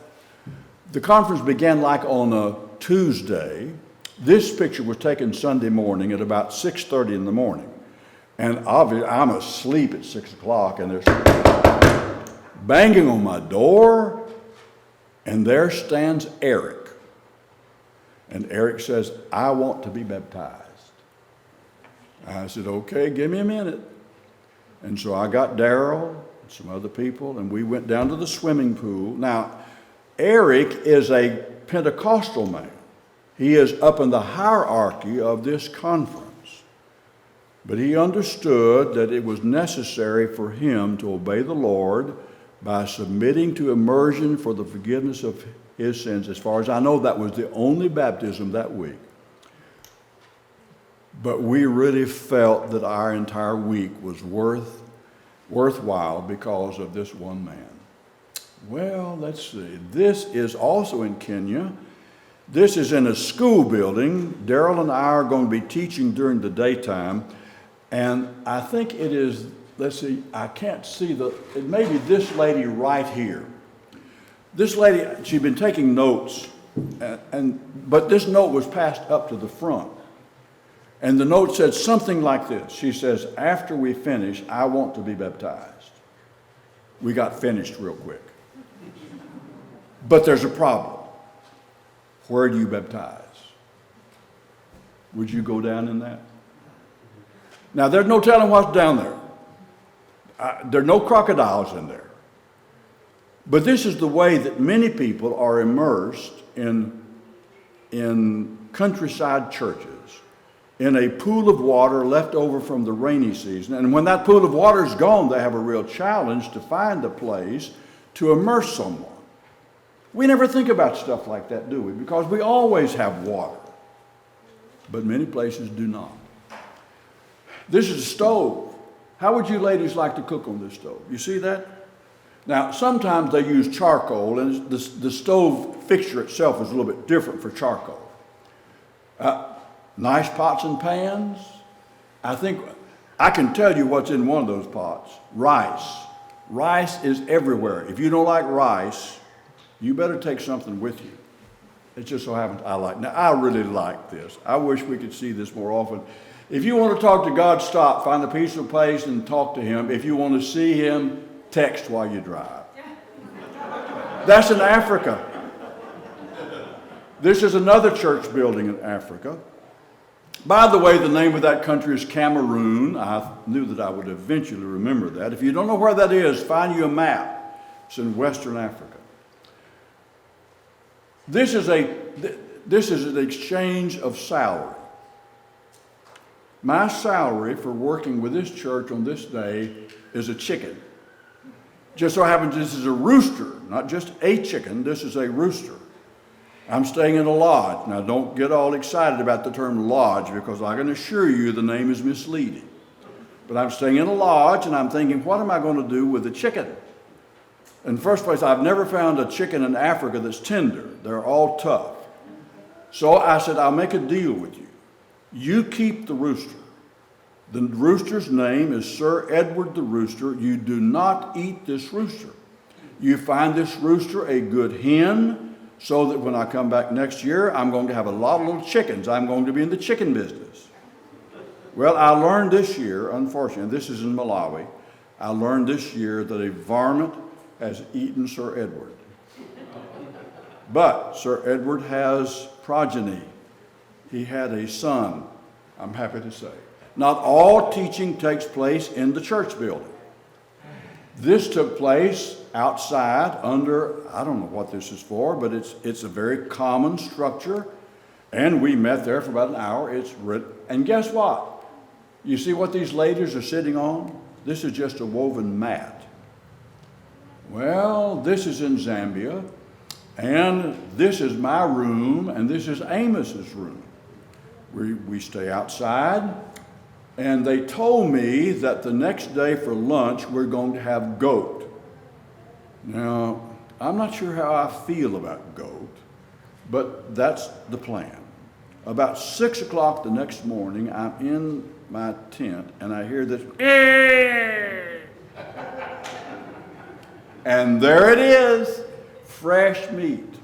The conference began like on a Tuesday. This picture was taken Sunday morning at about 6:30 in the morning. And obviously I'm asleep at 6 o'clock, and there's banging on my door, and there stands Eric. And Eric says, I want to be baptized. I said, okay, give me a minute. And so I got Daryl and some other people, and we went down to the swimming pool. Now, Eric is a Pentecostal man. He is up in the hierarchy of this conference. But he understood that it was necessary for him to obey the Lord by submitting to immersion for the forgiveness of his sins. As far as I know, that was the only baptism that week. But we really felt that our entire week was worthwhile because of this one man. Well, let's see. This is also in Kenya. This is in a school building. Daryl and I are going to be teaching during the daytime. And I think it is, let's see, I can't see it may be this lady right here. This lady, she'd been taking notes, but this note was passed up to the front. And the note said something like this. She says, after we finish, I want to be baptized. We got finished real quick. But there's a problem. Where do you baptize? Would you go down in that? Now, there's no telling what's down there. There are no crocodiles in there. But this is the way that many people are immersed in countryside churches, in a pool of water left over from the rainy season. And when that pool of water is gone, they have a real challenge to find a place to immerse someone. We never think about stuff like that, do we? Because we always have water. But many places do not. This is a stove. How would you ladies like to cook on this stove? You see that? Now, sometimes they use charcoal, and the stove fixture itself is a little bit different for charcoal. Nice pots and pans, I think I can tell you what's in one of those pots. Rice. Rice is everywhere. If you don't like rice, you better take something with you. It just so happens I like. Now, I really like this. I wish we could see this more often. If you want to talk to God, stop, find a peaceful place and talk to him. If you want to see him, text while you drive. That's in Africa. This is another church building in Africa. By the way, the name of that country is Cameroon. I knew that I would eventually remember that. If you don't know where that is, find you a map. It's in Western Africa. This is an exchange of salary. My salary for working with this church on this day is a chicken. Just so happens this is a rooster, not just a chicken, this is a rooster. I'm staying in a lodge. Now don't get all excited about the term lodge because I can assure you the name is misleading. But I'm staying in a lodge and I'm thinking, what am I going to do with the chicken? In the first place, I've never found a chicken in Africa that's tender. They're all tough. So I said, I'll make a deal with you. You keep the rooster. The rooster's name is Sir Edward the Rooster. You do not eat this rooster. You find this rooster a good hen so that when I come back next year, I'm going to have a lot of little chickens. I'm going to be in the chicken business. Well, I learned this year, unfortunately, this is in Malawi, I learned this year that a varmint has eaten Sir Edward. But Sir Edward has progeny. He had a son, I'm happy to say. Not all teaching takes place in the church building. This took place outside under, I don't know what this is for, but it's a very common structure. And we met there for about an hour. And guess what? You see what these ladies are sitting on? This is just a woven mat. Well, this is in Zambia, and this is my room, and this is Amos's room. We stay outside, and they told me that the next day for lunch we're going to have goat. Now, I'm not sure how I feel about goat, but that's the plan. About 6 o'clock the next morning, I'm in my tent, and I hear this, and there it is, fresh meat.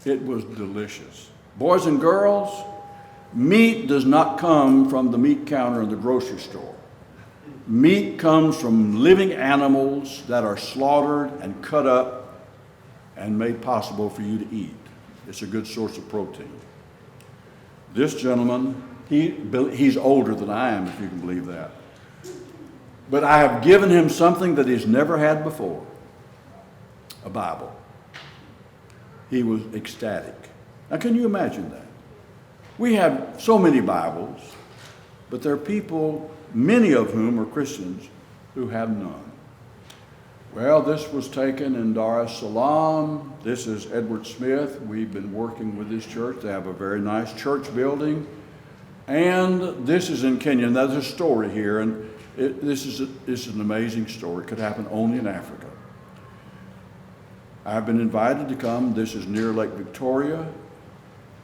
It was delicious. Boys and girls, meat does not come from the meat counter in the grocery store. Meat comes from living animals that are slaughtered and cut up and made possible for you to eat. It's a good source of protein. This gentleman, he's older than I am, if you can believe that. But I have given him something that he's never had before, a Bible. He was ecstatic. Now, can you imagine that? We have so many Bibles, but there are people, many of whom are Christians, who have none. Well, this was taken in Dar es Salaam. This is Edward Smith. We've been working with this church. They have a very nice church building. And this is in Kenya. Now, there's a story here, and this is an amazing story. It could happen only in Africa. I've been invited to come. This is near Lake Victoria,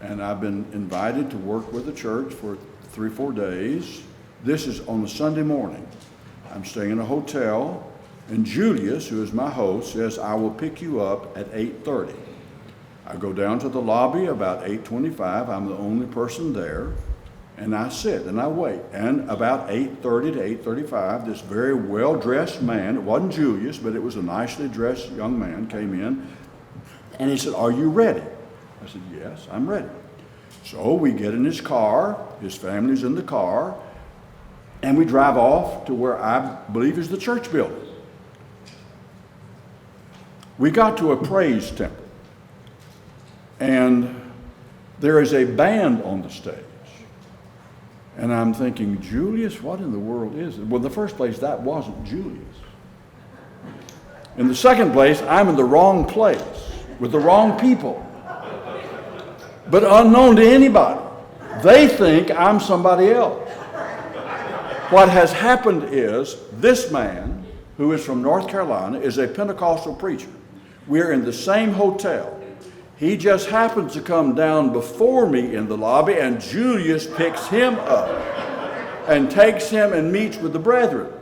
and I've been invited to work with the church for 3-4 days. This is on a Sunday morning. I'm staying in a hotel, and Julius, who is my host, says, I will pick you up at 8:30. I go down to the lobby about 8:25. I'm the only person there. And I sit and I wait. And about 8:30 to 8:35, this very well-dressed man, it wasn't Julius, but it was a nicely dressed young man, came in. And he said, are you ready? I said, yes, I'm ready. So we get in his car, his family's in the car, and we drive off to where I believe is the church building. We got to a praise temple. And there is a band on the stage. And I'm thinking, Julius, what in the world is it? Well, in the first place, that wasn't Julius. In the second place, I'm in the wrong place with the wrong people. But unknown to anybody. They think I'm somebody else. What has happened is this man, who is from North Carolina, is a Pentecostal preacher. We're in the same hotel. He just happens to come down before me in the lobby, and Julius picks him up. and takes him and meets with the brethren.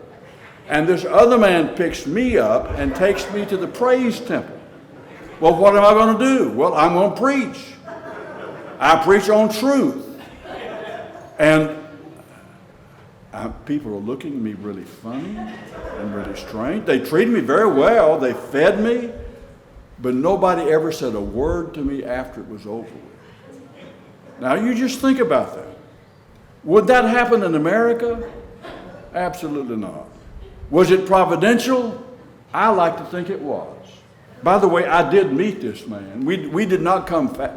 And this other man picks me up and takes me to the praise temple. Well, what am I going to do? Well, I'm going to preach. I preach on truth. And people are looking at me really funny and really strange. They treated me very well. They fed me. But nobody ever said a word to me after it was over with. Now, you just think about that. Would that happen in America? Absolutely not. Was it providential? I like to think it was. By the way, I did meet this man. We did not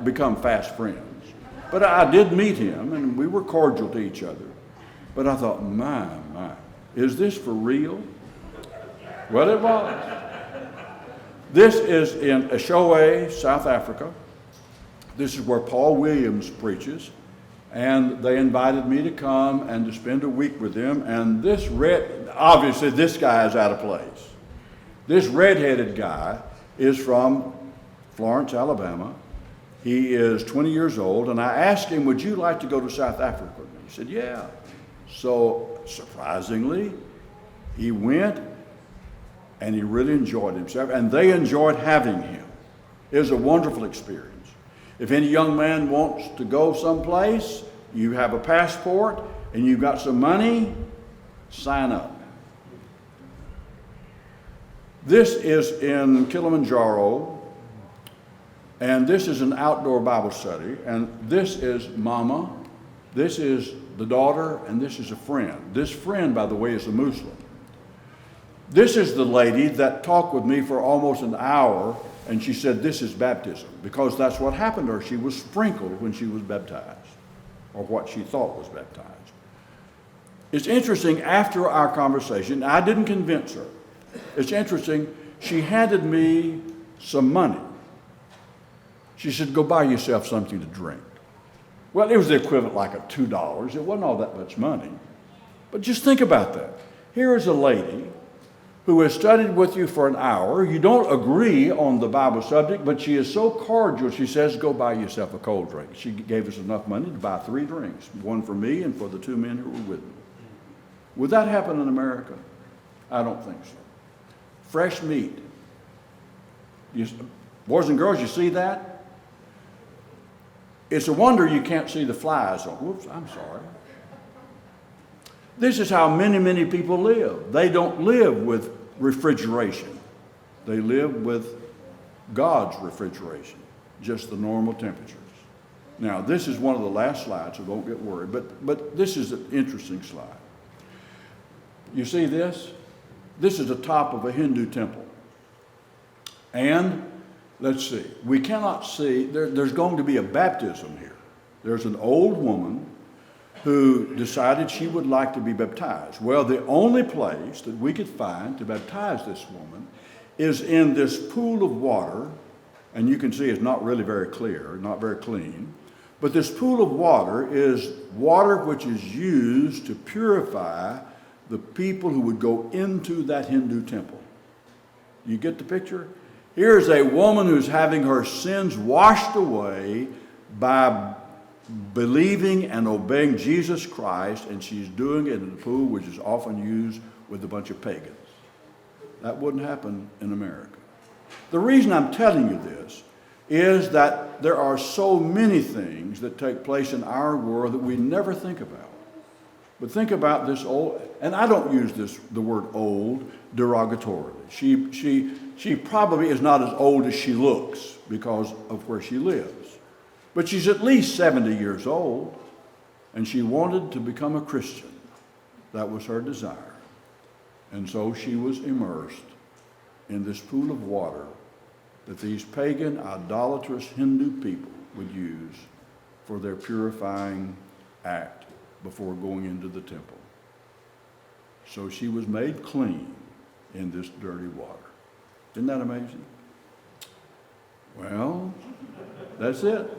become fast friends. But I did meet him, and we were cordial to each other. But I thought, my, is this for real? Well, it was. This is in Shenandoah, South Africa. This is where Paul Williams preaches. And they invited me to come and to spend a week with them. And obviously this guy is out of place. This red-headed guy is from Florence, Alabama. He is 20 years old. And I asked him, would you like to go to South Africa with me? He said, yeah. So surprisingly, he went and he really enjoyed himself. And they enjoyed having him. It was a wonderful experience. If any young man wants to go someplace, you have a passport and you've got some money, sign up. This is in Kilimanjaro, and this is an outdoor Bible study, and this is Mama, this is the daughter, and this is a friend. This friend, by the way, is a Muslim. This is the lady that talked with me for almost an hour, and she said this is baptism, because that's what happened to her. She was sprinkled when she was baptized, or what she thought was baptized. It's interesting, after our conversation, I didn't convince her. It's interesting, she handed me some money. She said, go buy yourself something to drink. Well, it was the equivalent like of $2. It wasn't all that much money. But just think about that. Here is a lady who has studied with you for an hour. You don't agree on the Bible subject, but she is so cordial, she says, go buy yourself a cold drink. She gave us enough money to buy 3 drinks, one for me and for the 2 men who were with me. Would that happen in America? I don't think so. Fresh meat. Boys and girls, you see that? It's a wonder you can't see the flies on. Whoops, I'm sorry. This is how many, many people live. They don't live with refrigeration. They live with God's refrigeration, just the normal temperatures. Now, this is one of the last slides, so don't get worried, but this is an interesting slide. You see this? This is the top of a Hindu temple. And let's see, we cannot see, there's going to be a baptism here. There's an old woman who decided she would like to be baptized. Well, the only place that we could find to baptize this woman is in this pool of water, and you can see it's not really very clear, not very clean, but this pool of water is water which is used to purify the people who would go into that Hindu temple. You get the picture? Here's a woman who's having her sins washed away by believing and obeying Jesus Christ, and she's doing it in a pool which is often used with a bunch of pagans. That wouldn't happen in America. The reason I'm telling you this is that there are so many things that take place in our world that we never think about. But think about this old, and I don't use the word old derogatorily. She probably is not as old as she looks because of where she lives. But she's at least 70 years old, and she wanted to become a Christian. That was her desire. And so she was immersed in this pool of water that these pagan, idolatrous Hindu people would use for their purifying act before going into the temple. So she was made clean in this dirty water. Isn't that amazing? Well, that's it.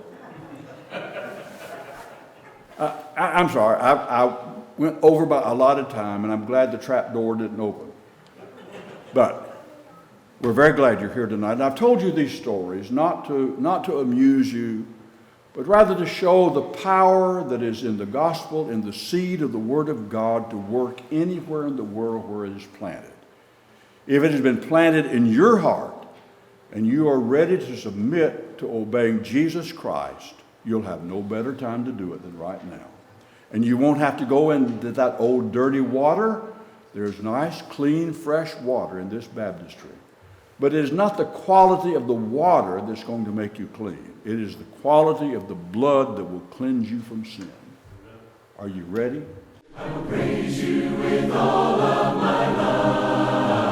I'm sorry, I went over by a lot of time, and I'm glad the trap door didn't open. But we're very glad you're here tonight. And I've told you these stories not to amuse you, but rather to show the power that is in the gospel, in the seed of the Word of God to work anywhere in the world where it is planted. If it has been planted in your heart and you are ready to submit to obeying Jesus Christ, you'll have no better time to do it than right now. And you won't have to go into that old dirty water. There's nice, clean, fresh water in this baptistry. But it is not the quality of the water that's going to make you clean. It is the quality of the blood that will cleanse you from sin. Are you ready? I will praise you with all of my life.